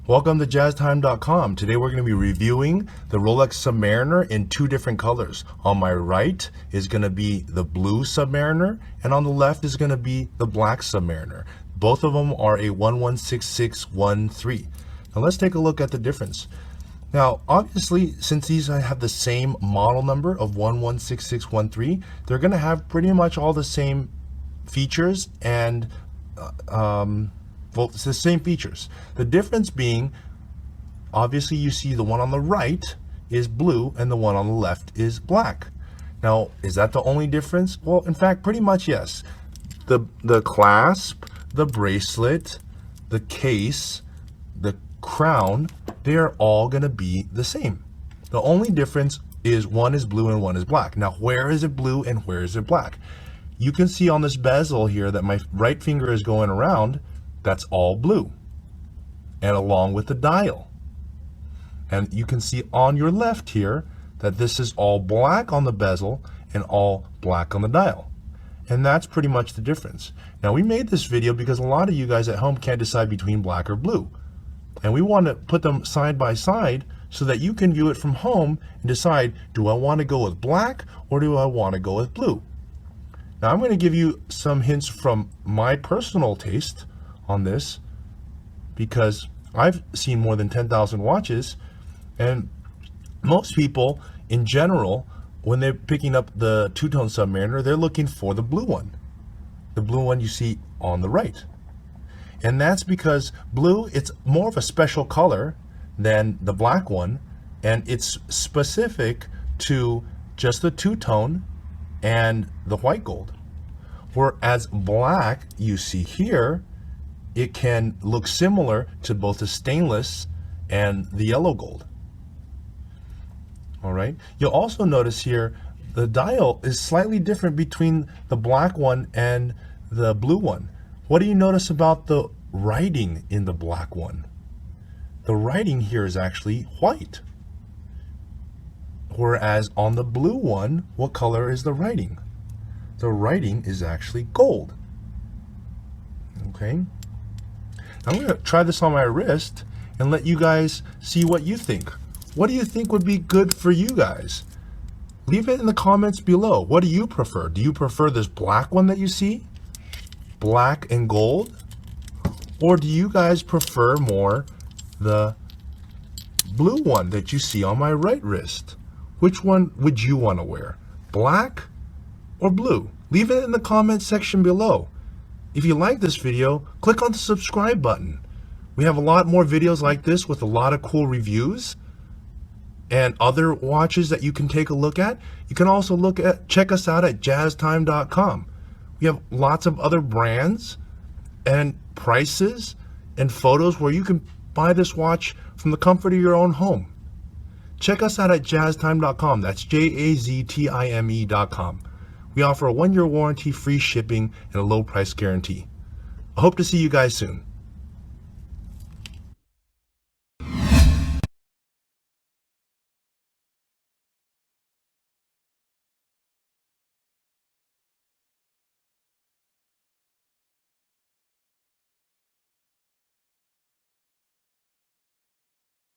Welcome to jazztime.com. Today we're going to be reviewing the Rolex Submariner in two different colors. On my right is going to be the blue Submariner, and on the left is going to be the black Submariner. Both of them are a 116613. Now let's take a look at the difference. Now obviously, since these have the same model number of 116613, they're going to have pretty much all the same features and well, it's the same features. The difference being, obviously you see the one on the right is blue and the one on the left is black. Now, is that the only difference? Well, in fact, pretty much yes. The clasp, the bracelet, the case, the crown, they're all gonna be the same. The only difference is one is blue and one is black. Now, where is it blue and where is it black? You can see on this bezel here that my right finger is going around. That's all blue, and along with the dial. And you can see on your left here that this is all black on the bezel and all black on the dial. And that's pretty much the difference. Now, we made this video because a lot of you guys at home can't decide between black or blue. And we want to put them side by side so that you can view it from home and decide, do I want to go with black or do I want to go with blue? Now, I'm going to give you some hints from my personal taste on this, because I've seen more than 10,000 watches, and most people in general, when they're picking up the two-tone Submariner, they're looking for the blue one you see on the right. And that's because blue, it's more of a special color than the black one, and it's specific to just the two-tone and the white gold. Whereas black, you see here, it can look similar to both the stainless and the yellow gold. All right. You'll also notice here the dial is slightly different between the black one and the blue one. What do you notice about the writing in the black one? The writing here is actually white. Whereas on the blue one, what color is the writing? The writing is actually gold. Okay. I'm going to try this on my wrist and let you guys see what you think. What do you think would be good for you guys? Leave it in the comments below. What do you prefer? Do you prefer this black one that you see? Black and gold? Or do you guys prefer more the blue one that you see on my right wrist? Which one would you want to wear? Black or blue? Leave it in the comment section below. If you like this video, click on the subscribe button. We have a lot more videos like this with a lot of cool reviews and other watches that you can take a look at. You can also check us out at jazztime.com. We have lots of other brands and prices and photos where you can buy this watch from the comfort of your own home. Check us out at jazztime.com. That's JAZTIME.com. We offer a 1-year warranty, free shipping, and a low price guarantee. I hope to see you guys soon.